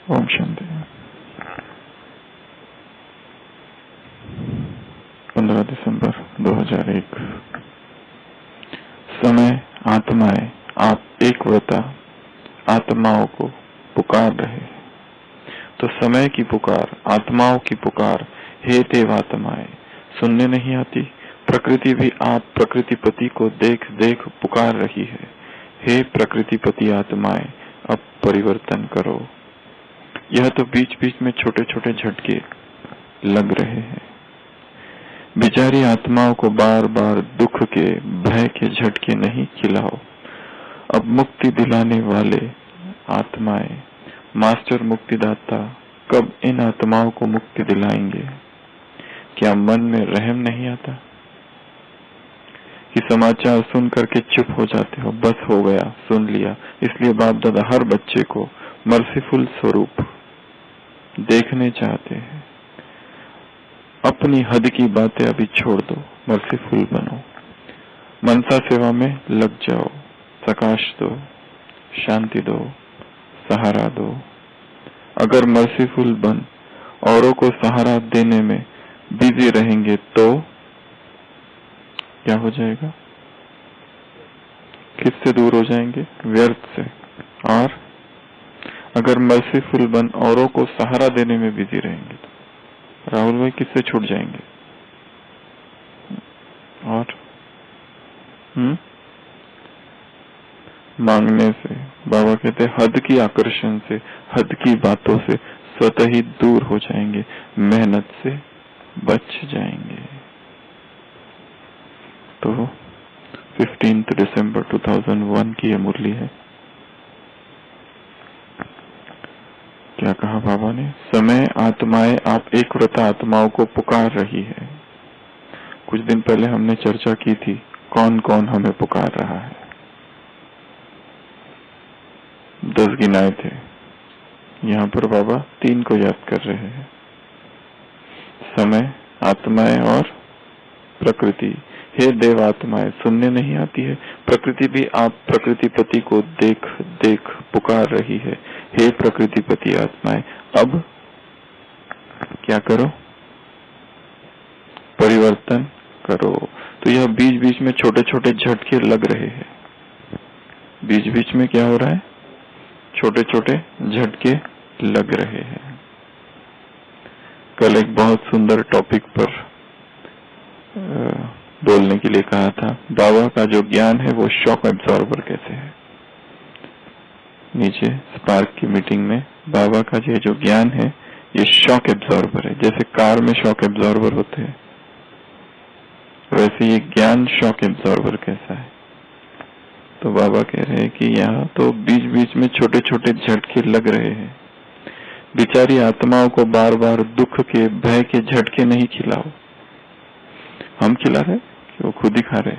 ओम शांति। 15 दिसंबर 2001। समय आत्माएं आप एक व्रता आत्माओं को पुकार रहे हैं। तो समय की पुकार, आत्माओं की पुकार, हे देवात्माएं सुनने नहीं आती। प्रकृति भी आप प्रकृतिपति को देख देख पुकार रही है, हे प्रकृतिपति आत्माएं अब परिवर्तन करो। यह तो बीच बीच में छोटे छोटे झटके लग रहे हैं। बेचारी आत्माओं को बार बार दुख के, भय के झटके नहीं खिलाओ। अब मुक्ति दिलाने वाले आत्माएं, मास्टर मुक्तिदाता कब इन आत्माओं को मुक्ति दिलाएंगे? क्या मन में रहम नहीं आता कि समाचार सुन करके चुप हो जाते हो? बस हो गया, सुन लिया। इसलिए बाप दादा हर बच्चे को मर्सीफुल स्वरूप देखने चाहते हैं। अपनी हद की बातें अभी छोड़ दो, मर्सीफुल बनो, मनसा सेवा में लग जाओ, प्रकाश दो, शांति दो, सहारा दो। अगर मर्सीफुल बन औरों को सहारा देने में बिजी रहेंगे तो क्या हो जाएगा? किससे दूर हो जाएंगे? व्यर्थ से। और अगर मर्सीफुल बन औरों को सहारा देने में बिजी रहेंगे तो राहुल भाई किससे छूट जाएंगे? और मांगने से, बाबा कहते हद की आकर्षण से, हद की बातों से स्वतः ही दूर हो जाएंगे, मेहनत से बच जाएंगे। तो 15 दिसंबर 2001 की यह मुरली है। क्या कहा बाबा ने? समय आत्माएं आप एक व्रत आत्माओं को पुकार रही है। कुछ दिन पहले हमने चर्चा की थी कौन कौन हमें पुकार रहा है। 10 गिनाए थे। यहाँ पर बाबा 3 को याद कर रहे हैं, समय, आत्माएं और प्रकृति। हे देव आत्माएं सुनने नहीं आती है? प्रकृति भी आप प्रकृतिपति को देख देख पुकार रही है, हे प्रकृतिपति आत्माएं अब क्या करो? परिवर्तन करो। तो यह बीच बीच में छोटे छोटे झटके लग रहे हैं। बीच बीच में क्या हो रहा है? छोटे छोटे झटके लग रहे हैं। कल एक बहुत सुंदर टॉपिक पर बोलने के लिए कहा था, बाबा का जो ज्ञान है वो शॉक एब्जॉर्बर कैसे है। नीचे स्पार्क की मीटिंग में बाबा का ये जो ज्ञान है ये शॉक एब्जॉर्बर है। जैसे कार में शॉक एब्जॉर्बर होते हैं, वैसे ये ज्ञान शॉक एब्जॉर्बर कैसा है। तो बाबा कह रहे हैं कि यहाँ तो बीच बीच में छोटे छोटे झटके लग रहे हैं। बेचारी आत्माओं को बार बार दुख के, भय के झटके नहीं खिलाओ। हम खिला रहे कि वो खुद ही खा रहे?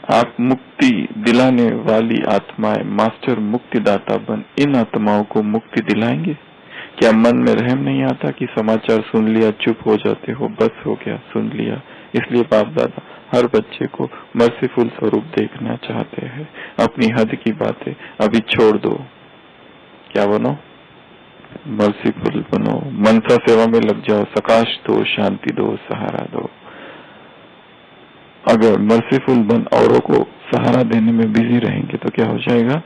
आप मुक्ति दिलाने वाली आत्माएं, मास्टर मुक्तिदाता बन इन आत्माओं को मुक्ति दिलाएंगे? क्या मन में रहम नहीं आता कि समाचार सुन लिया चुप हो जाते हो? बस हो गया, सुन लिया। इसलिए बाप दादा हर बच्चे को मर्सीफुल स्वरूप देखना चाहते हैं। अपनी हद की बातें अभी छोड़ दो। क्या बनो? मर्सीफुल बनो, मनसा सेवा में लग जाओ, प्रकाश दो, शांति दो, सहारा दो। अगर मर्सीफुल बन औरों को सहारा देने में बिजी रहेंगे तो क्या हो जाएगा?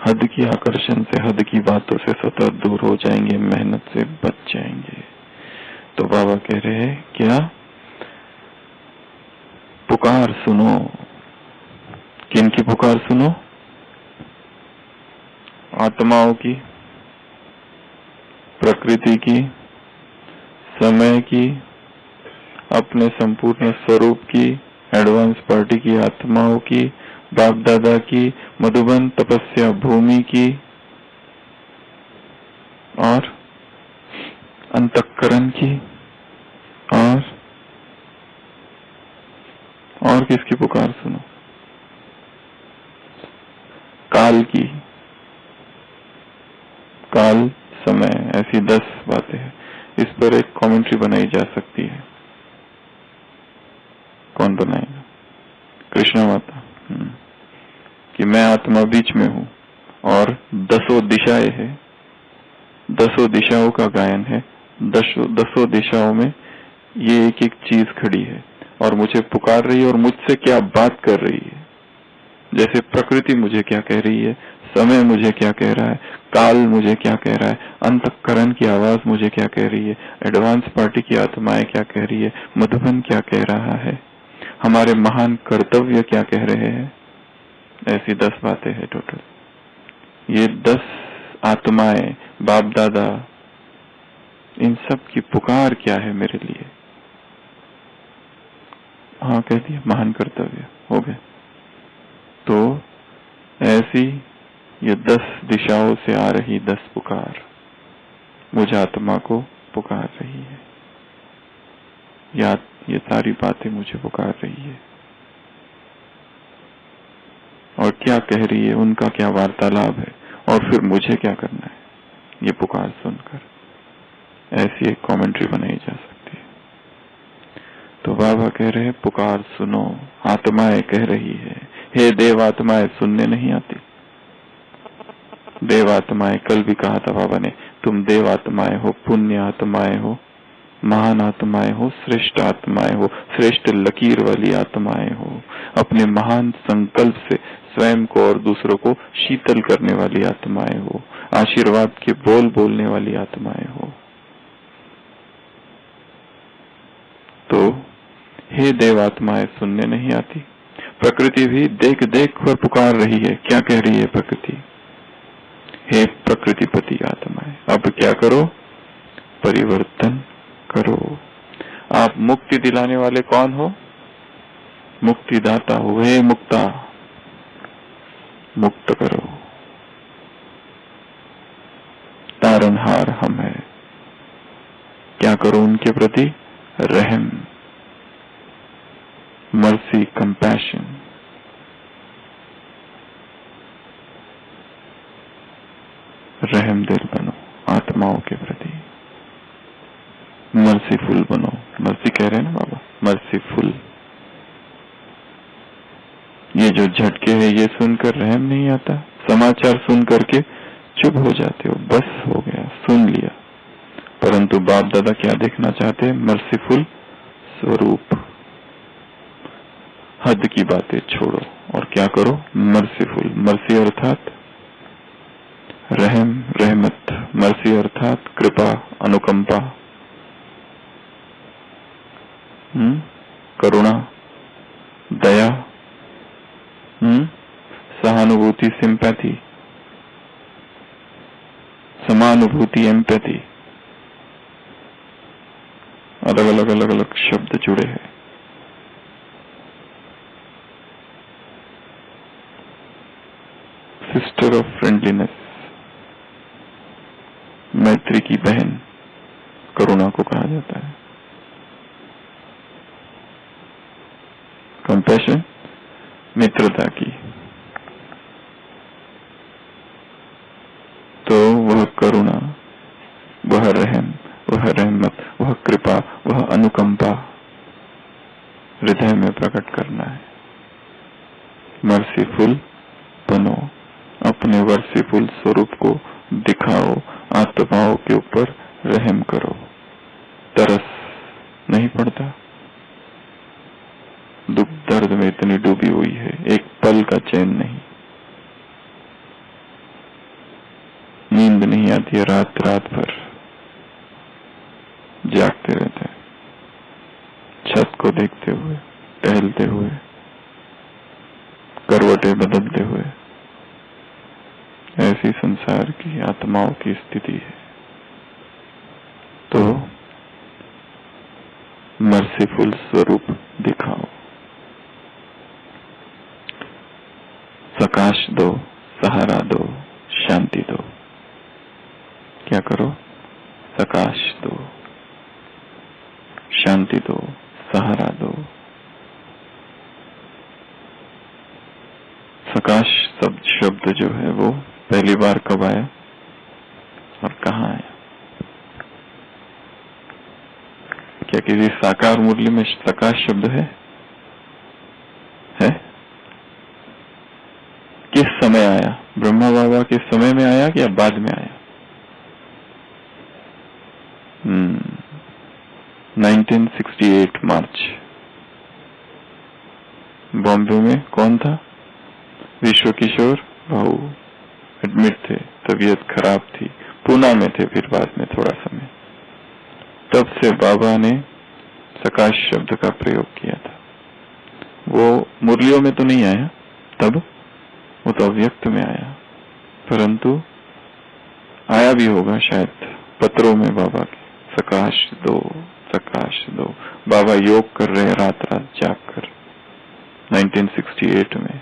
हद की आकर्षण से, हद की बातों से स्वतः दूर हो जाएंगे, मेहनत से बच जाएंगे। तो बाबा कह रहे हैं क्या? पुकार सुनो। किन की पुकार सुनो? आत्माओं की, प्रकृति की, समय की, अपने संपूर्ण स्वरूप की, एडवांस पार्टी की आत्माओं की, बाप दादा की, मधुबन तपस्या भूमि की, और अंतःकरण की, और किसकी पुकार सुनो? काल की, काल, समय, ऐसी 10 बातें हैं। इस पर एक कमेंट्री बनाई जा सकती है। कौन बनाएगा? कृष्णा माता। कि मैं आत्मा बीच में हूँ और 10 दिशाएं है, 10 दिशाओं का गायन है। 10 दिशाओं में ये एक एक चीज खड़ी है और मुझे पुकार रही है और मुझसे क्या बात कर रही है। जैसे प्रकृति मुझे क्या कह रही है, समय मुझे क्या कह रहा है, काल मुझे क्या कह रहा है, अंतःकरण की आवाज मुझे क्या कह रही है, एडवांस पार्टी की आत्माएं क्या कह रही है, मधुबन क्या कह रहा है, हमारे महान कर्तव्य क्या कह रहे हैं। ऐसी 10 बातें हैं टोटल। ये 10 आत्माएं, बाप दादा, इन सब की पुकार क्या है मेरे लिए। हाँ कह दिया, महान कर्तव्य हो गए। तो ऐसी ये 10 दिशाओं से आ रही 10 पुकार मुझ आत्मा को पुकार रही है। ये सारी बातें मुझे पुकार रही है और क्या कह रही है, उनका क्या वार्तालाप है और फिर मुझे क्या करना है, ये पुकार सुनकर ऐसी एक कमेंट्री बनाई जा सकती है। तो बाबा कह रहे हैं पुकार सुनो, आत्माएं कह रही है, हे देव आत्माएं सुनने नहीं आती। देव आत्माएं, कल भी कहा था बाबा ने, तुम देव आत्माएं हो, पुण्य आत्माएं हो, महान आत्माएं हो, श्रेष्ठ आत्माएं हो, श्रेष्ठ लकीर वाली आत्माएं हो, अपने महान संकल्प से स्वयं को और दूसरों को शीतल करने वाली आत्माएं हो, आशीर्वाद के बोल बोलने वाली आत्माएं हो। तो हे देव आत्माएं सुनने नहीं आती। प्रकृति भी देख देख कर पुकार रही है। क्या कह रही है प्रकृति? हे प्रकृतिपति आत्माएं, अब क्या करो? परिवर्तन करो। आप मुक्ति दिलाने वाले कौन हो? मुक्तिदाता हो। हे मुक्ता, मुक्त करो। तारनहार हम है। क्या करो उनके प्रति? रहम, मर्सी, कंपैशन। रहम दिल बनो आत्माओं के प्रति, मर्सीफुल बनो। मर्सी कह रहे हैं ना बाबा, मर्सीफुल। ये जो झटके है ये सुनकर रहम नहीं आता। समाचार सुन करके चुप हो जाते हो, बस हो गया, सुन लिया। परंतु बाप दादा क्या देखना चाहते हैं? मर्सीफुल स्वरूप। हद की बातें छोड़ो और क्या करो? मर्सीफुल। मर्सी अर्थात रहम, रहमत। मर्सी अर्थात कृपा, अनुकंपा, करुणा, दया, सहानुभूति, सिंपैथी, समानुभूति, एम्पैथी। अलग अलग अलग अलग शब्द जुड़े हैं। सिस्टर ऑफ फ्रेंडलीनेस, मैत्री की बहन करुणा को कहा जाता है। कंपैशन, मित्रता की। तो वह करुणा, वह रहम, वह रहमत, वह कृपा, वह अनुकंपा हृदय में प्रकट करना है। मर्सीफुल बनो, अपने मर्सीफुल स्वरूप को दिखाओ, आत्माओं के ऊपर रहम करो। तरस नहीं पड़ता? दुख दर्द में इतनी डूबी हुई है, एक पल का चैन नहीं, नींद नहीं आती है, रात रात भर जागते रहते हैं, छत को देखते हुए, टहलते हुए, करवटें बदलते हुए। ऐसी संसार की आत्माओं की स्थिति है। तो मर्सीफुल स्वरूप दिखाओ, प्रकाश दो, सहारा दो, शांति दो। क्या करो? प्रकाश दो, शांति दो, सहारा दो। प्रकाश शब्द जो है वो पहली बार कब आया और कहाँ आया? क्या किसी साकार मुरली में प्रकाश शब्द है? किस समय आया? ब्रह्मा बाबा के समय में आया कि बाद में आया? 1968 मार्च। बॉम्बे में कौन था? विश्व किशोर भाऊ एडमिट थे, तबीयत खराब थी। पूना में थे फिर बाद में थोड़ा समय। तब से बाबा ने सकाश शब्द का प्रयोग किया था। वो मुरलियों में तो नहीं आया तब, वो तो अव्यक्त में आया, परंतु आया भी होगा शायद पत्रों में बाबा के, सकाश दो सकाश दो। बाबा योग कर रहे हैं रात रात जागकर 1968 में।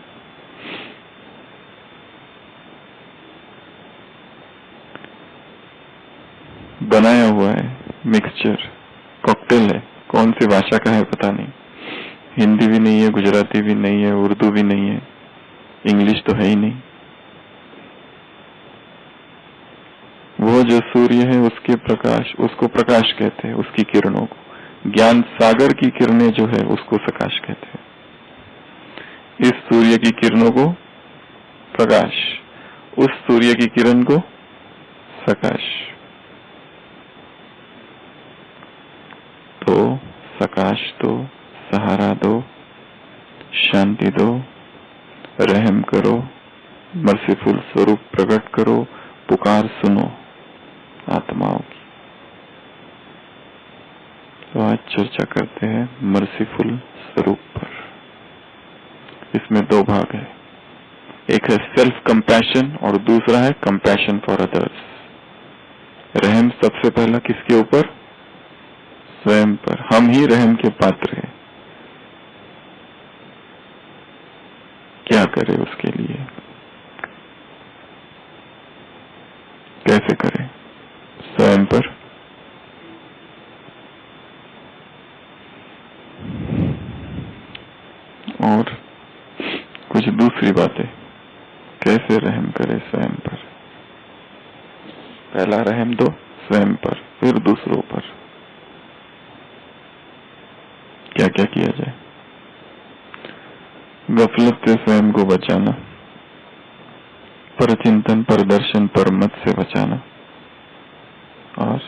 बनाया हुआ है मिक्सचर, कॉकटेल है। कौन सी भाषा का है पता नहीं, हिंदी भी नहीं है, गुजराती भी नहीं है, उर्दू भी नहीं है, इंग्लिश तो है ही नहीं। वो जो सूर्य है उसके प्रकाश, उसको प्रकाश कहते हैं, उसकी किरणों को। ज्ञान सागर की किरणें जो है उसको सकाश कहते हैं। इस सूर्य की किरणों को प्रकाश, उस सूर्य की किरण को सकाश। तो सकाश दो, सहारा दो, शांति दो, रहम करो, मर्सीफुल स्वरूप प्रकट करो, पुकार सुनो आत्माओं की। तो आज चर्चा करते हैं मर्सीफुल स्वरूप पर। इसमें दो भाग है, एक है सेल्फ कंपैशन और दूसरा है कंपैशन फॉर अदर्स। रहम सबसे पहला किसके ऊपर? स्वयं पर। हम ही रहम के पात्र हैं। क्या करें उसके लिए, कैसे करें? स्वयं पर और कुछ दूसरी बातें, कैसे रहम करें स्वयं पर। पहला रहम दो स्वयं पर, फिर दूसरों पर। क्या क्या किया जाए? गफलत से स्वयं को बचाना, परचिंतन, परदर्शन, परमत से बचाना, और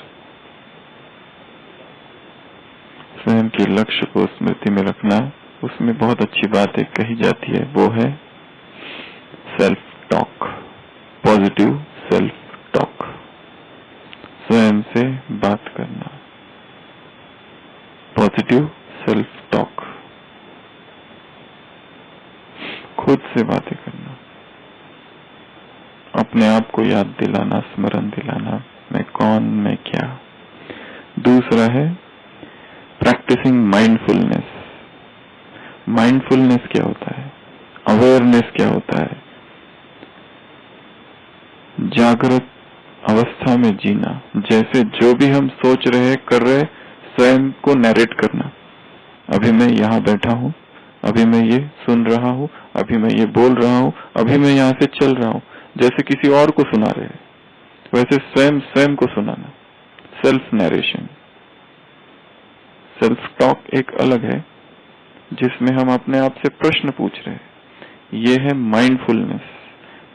स्वयं के लक्ष्य को स्मृति में रखना। उसमें बहुत अच्छी बात एक कही जाती है, वो है self talk, positive self talk. स्वयं से बात करना, पॉजिटिव सेल्फ टॉक, खुद से बातें करना, अपने आप को याद दिलाना, स्मरण दिलाना, मैं कौन, मैं क्या। दूसरा है प्रैक्टिसिंग माइंडफुलनेस। माइंडफुलनेस क्या होता है? अवेयरनेस क्या होता है? जागृत अवस्था में जीना, जैसे जो भी हम सोच रहे, कर रहे, स्वयं को नरेट करना। अभी मैं यहाँ बैठा हूँ, अभी मैं ये सुन रहा हूँ, अभी मैं ये बोल रहा हूँ, अभी मैं यहाँ से चल रहा हूँ। जैसे किसी और को सुना रहे, वैसे स्वयं स्वयं को सुनाना, सेल्फ नरेशन। सेल्फ टॉक एक अलग है, जिसमें हम अपने आप से प्रश्न पूछ रहे हैं। ये है माइंडफुलनेस।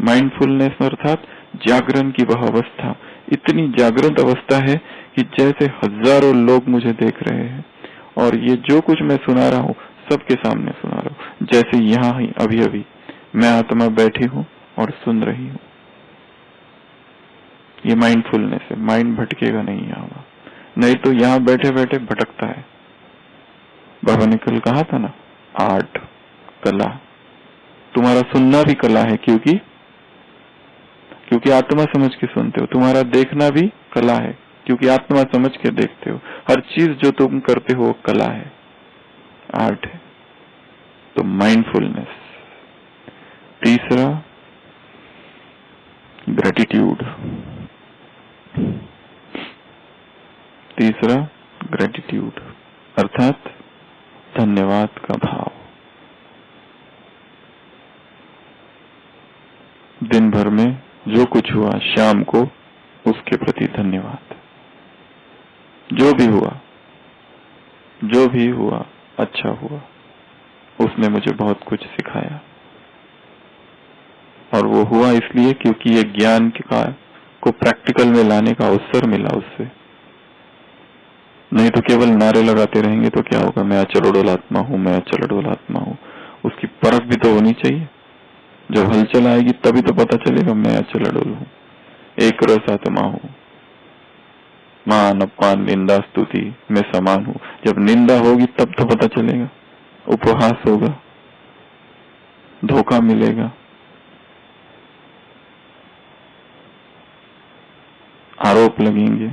माइंडफुलनेस अर्थात जागरण की वह अवस्था, इतनी जागृत अवस्था है कि जैसे हजारों लोग मुझे देख रहे हैं और ये जो कुछ मैं सुना रहा हूँ सबके सामने सुना रहा हूँ। जैसे यहाँ ही अभी अभी मैं आत्मा बैठी हूँ और सुन रही हूँ। ये माइंडफुलनेस है। माइंड भटकेगा नहीं यहाँ, नहीं तो यहाँ बैठे बैठे भटकता है। बाबा ने कल कहा था ना, आर्ट, कला। तुम्हारा सुनना भी कला है, क्योंकि आत्मा समझ के सुनते हो। तुम्हारा देखना भी कला है, क्योंकि आत्मा समझ के देखते हो। हर चीज जो तुम करते हो कला है, आर्ट है। तो माइंडफुलनेस। तीसरा ग्रेटिट्यूड। तीसरा ग्रेटिट्यूड अर्थात धन्यवाद का भाव। दिन भर में जो कुछ हुआ, शाम को उसके प्रति धन्यवाद। जो भी हुआ अच्छा हुआ, उसने मुझे बहुत कुछ सिखाया। और वो हुआ इसलिए क्योंकि ये ज्ञान को प्रैक्टिकल में लाने का अवसर मिला उससे। नहीं तो केवल नारे लगाते रहेंगे तो क्या होगा, मैं अचल अडोल आत्मा हूँ, मैं अचल अडोल आत्मा हूँ। उसकी परख भी तो होनी चाहिए। जब हलचल आएगी तभी तो पता चलेगा मैं अचल अडोल हूँ, एक रस आत्मा हूँ। मान अपमान निंदा स्तुति में समान हूँ। जब निंदा होगी तब तो पता चलेगा, उपहास होगा, धोखा मिलेगा, आरोप लगेंगे,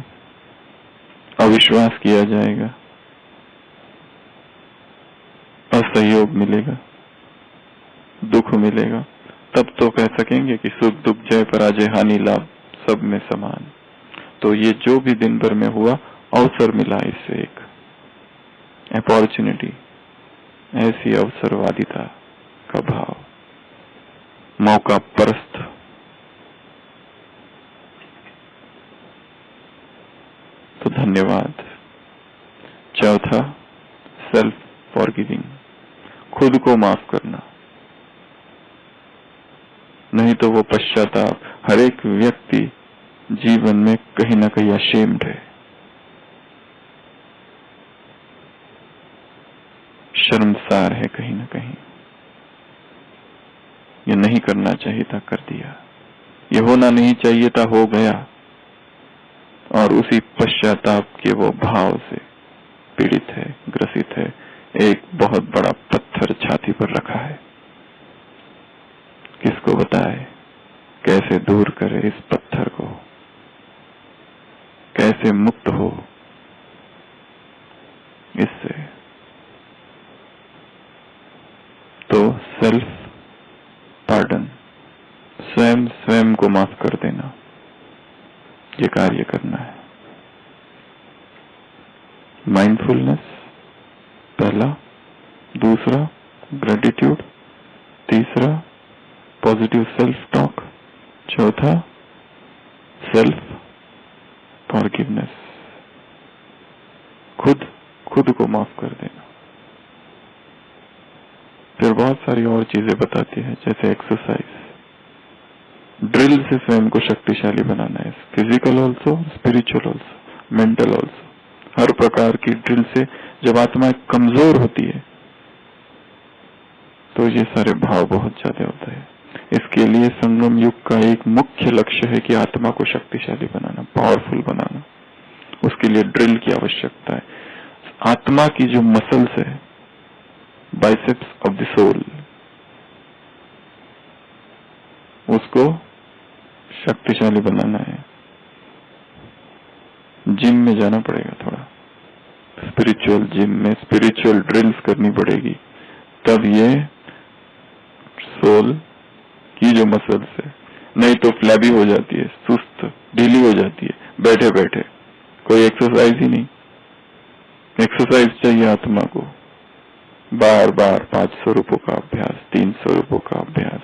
अविश्वास किया जाएगा, असहयोग मिलेगा, दुख मिलेगा। तब तो कह सकेंगे कि सुख दुख जय पराजय हानि लाभ सब में समान। तो ये जो भी दिन भर में हुआ अवसर मिला, इससे एक अपॉर्चुनिटी, ऐसी अवसरवादिता का भाव, मौका परस्त। तो धन्यवाद। चौथा, सेल्फ फॉरगिविंग, खुद को माफ करना। नहीं तो वो पश्चाताप, हर एक व्यक्ति जीवन में कहीं ना कहीं अशेम्ड है, शर्मसार है कहीं ना कहीं। ये नहीं करना चाहिए था, कर दिया। ये होना नहीं चाहिए था, हो गया। और उसी पश्चाताप के वो भाव से पीड़ित है, ग्रसित है। एक बहुत बड़ा पत्थर छाती पर रखा है। किसको बताए, कैसे दूर करे इस पत्थर को, कैसे मुक्त हो इससे। तो सेल्फ पार्डन, स्वयं को माफ कर देना, ये कार्य करना है। माइंडफुलनेस पहला, दूसरा ग्रेटिट्यूड, तीसरा पॉजिटिव सेल्फ टॉक, चौथा सेल्फ फॉरगिवनेस, खुद को माफ कर देना। फिर बहुत सारी और चीजें बताती है, जैसे एक्सरसाइज, ड्रिल से स्वयं को शक्तिशाली बनाना है। Physical also, spiritual also, mental also. हर प्रकार की ड्रिल से जब आत्मा कमजोर होती है तो ये सारे भाव बहुत ज्यादा होता है। इसके लिए संगम युग का एक मुख्य लक्ष्य है कि आत्मा को शक्तिशाली बनाना, पावरफुल बनाना। उसके लिए ड्रिल की आवश्यकता है। आत्मा की जो मसल्स है, बाइसेप्स ऑफ द सोल, उसको शक्तिशाली बनाना है। जिम में जाना पड़ेगा, थोड़ा स्पिरिचुअल जिम में स्पिरिचुअल ड्रिल्स करनी पड़ेगी, तब ये सोल की जो मसल्स है, नहीं तो फ्लैबी हो जाती है, सुस्त ढीली हो जाती है, बैठे बैठे कोई एक्सरसाइज ही नहीं। एक्सरसाइज चाहिए आत्मा को, बार बार 500 रुपयों का अभ्यास, 300 रुपयों का अभ्यास,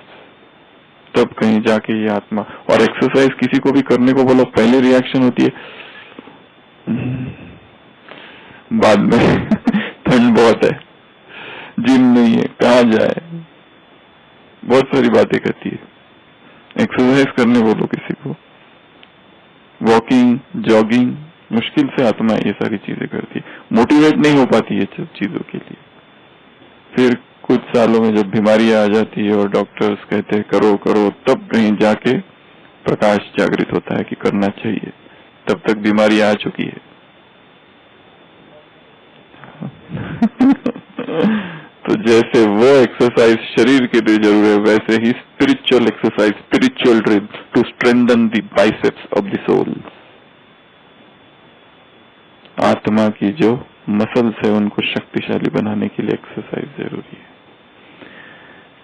तब कहीं जाके ये आत्मा। और एक्सरसाइज किसी को भी करने को बोलो, पहले रिएक्शन होती है बाद में ठंड बहुत है, जिम नहीं है, कहाँ जाए, बहुत सारी बातें कहती है। एक्सरसाइज करने बोलो किसी को, वॉकिंग, जॉगिंग, मुश्किल से आत्मा ये सारी चीजें करती है, मोटिवेट नहीं हो पाती है सब चीजों के लिए। फिर कुछ सालों में जब बीमारी आ जाती है और डॉक्टर्स कहते हैं करो करो, तब कहीं जाके प्रकाश जागृत होता है कि करना चाहिए। तब तक बीमारी आ चुकी है। तो जैसे वो एक्सरसाइज शरीर के लिए जरूरी है, वैसे ही spiritual exercise, spiritual drill to strengthen the biceps of the soul. आत्मा की जो मसल्स है उनको शक्तिशाली बनाने के लिए एक्सरसाइज जरूरी है।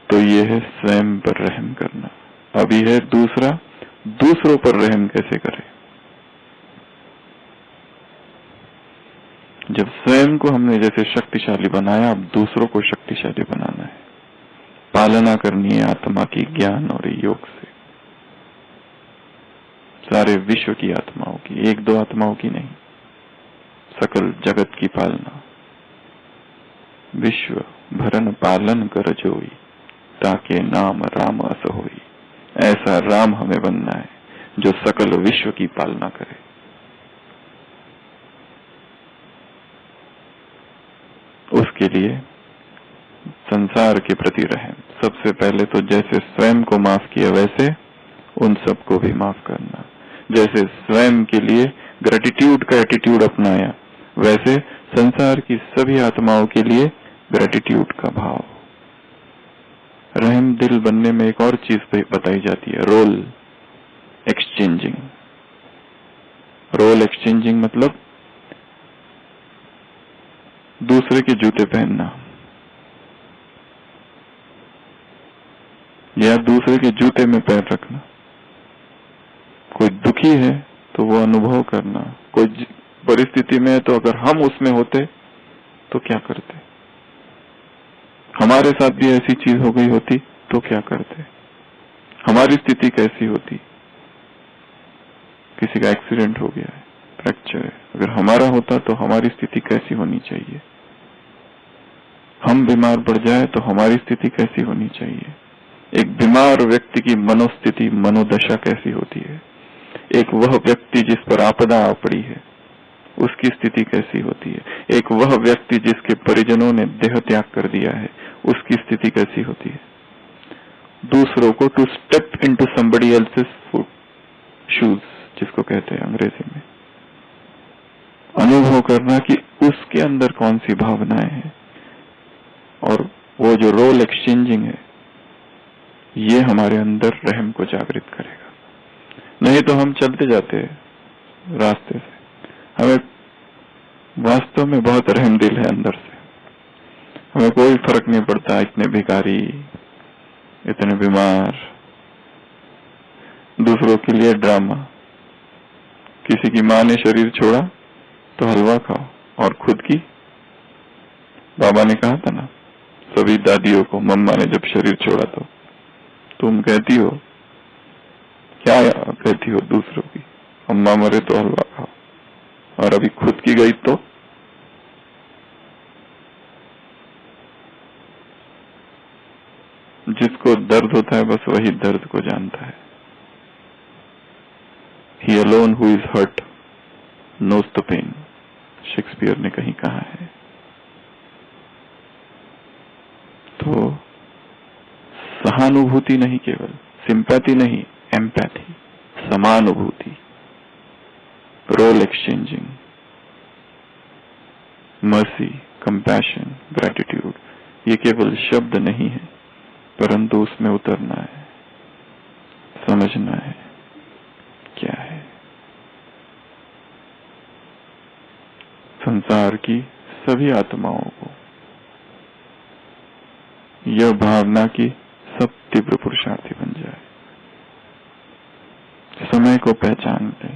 तो ये है स्वयं पर रहम करना। अभी है दूसरा, दूसरों पर रहम कैसे करें। जब स्वयं को हमने जैसे शक्तिशाली बनाया, अब दूसरों को शक्तिशाली बनाना है। पालना करनी है आत्मा की ज्ञान और योग से, सारे विश्व की आत्माओं की, एक दो आत्माओं की नहीं, सकल जगत की पालना। विश्व भरन पालन कर जोई, ताके नाम राम अस होई। ऐसा राम हमें बनना है जो सकल विश्व की पालना करे। उसके लिए संसार के प्रति रहम, सबसे पहले तो जैसे स्वयं को माफ किया वैसे उन सबको भी माफ करना। जैसे स्वयं के लिए ग्रेटिट्यूड का एटीट्यूड अपनाया, वैसे संसार की सभी आत्माओं के लिए ग्रेटिट्यूड का भाव। रहम दिल बनने में एक और चीज बताई जाती है, रोल एक्सचेंजिंग। रोल एक्सचेंजिंग मतलब दूसरे के जूते पहनना या दूसरे के जूते में पैर रखना। कोई दुखी है तो वो अनुभव करना, कोई परिस्थिति में है तो अगर हम उसमें होते तो क्या करते, हमारे साथ भी ऐसी चीज हो गई होती तो क्या करते, हमारी स्थिति कैसी होती। किसी का एक्सीडेंट हो गया है, फ्रैक्चर है, अगर हमारा होता तो हमारी स्थिति कैसी होनी चाहिए। हम बीमार पड़ जाए तो हमारी स्थिति कैसी होनी चाहिए। एक बीमार व्यक्ति की मनोस्थिति, मनोदशा कैसी होती है। एक वह व्यक्ति जिस पर आपदा आ पड़ी है उसकी स्थिति कैसी होती है। एक वह व्यक्ति जिसके परिजनों ने देह त्याग कर दिया है उसकी स्थिति कैसी होती है। दूसरों को to step into somebody else's foot shoes जिसको कहते हैं अंग्रेजी में, अनुभव करना कि उसके अंदर कौन सी भावनाएं हैं। और वो जो रोल एक्सचेंजिंग है ये हमारे अंदर रहम को जागृत करेगा। नहीं तो हम चलते जाते हैं रास्ते से, हमें वास्तव में बहुत रहम दिल है अंदर से, हमें कोई फर्क नहीं पड़ता इतने भिखारी, इतने बीमार, दूसरों के लिए ड्रामा। किसी की माँ ने शरीर छोड़ा तो हलवा खाओ, और खुद की, बाबा ने कहा था ना सभी दादियों को, मम्मा ने जब शरीर छोड़ा तो तुम कहती हो क्या, कहती हो दूसरों की, अम्मा मरे तो हलवा खाओ, और अभी खुद की गई तो। जिसको दर्द होता है बस वही दर्द को जानता है। He alone who is hurt knows the pain, Shakespeare ने कहीं कहा है। तो सहानुभूति नहीं, केवल सिंपैथी नहीं, एम्पैथी, समानुभूति, role exchanging, mercy, compassion, gratitude, ये केवल शब्द नहीं है परंतु उसमें उतरना है, समझना है क्या है। संसार की सभी आत्माओं को यह भावना की सब तीव्र पुरुषार्थी बन जाए, समय को पहचान ले,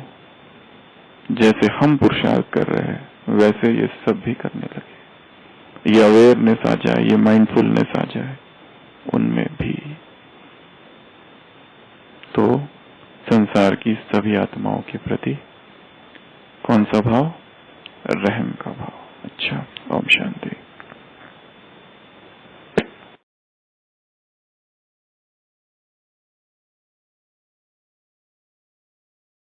जैसे हम पुरुषार्थ कर रहे हैं वैसे ये सब भी करने लगे, ये अवेयरनेस आ जाए, ये माइंडफुलनेस आ जाए उनमें भी, तो संसार की सभी आत्माओं के प्रति कौन सा भाव, रहम का भाव। अच्छा, ओम शांति।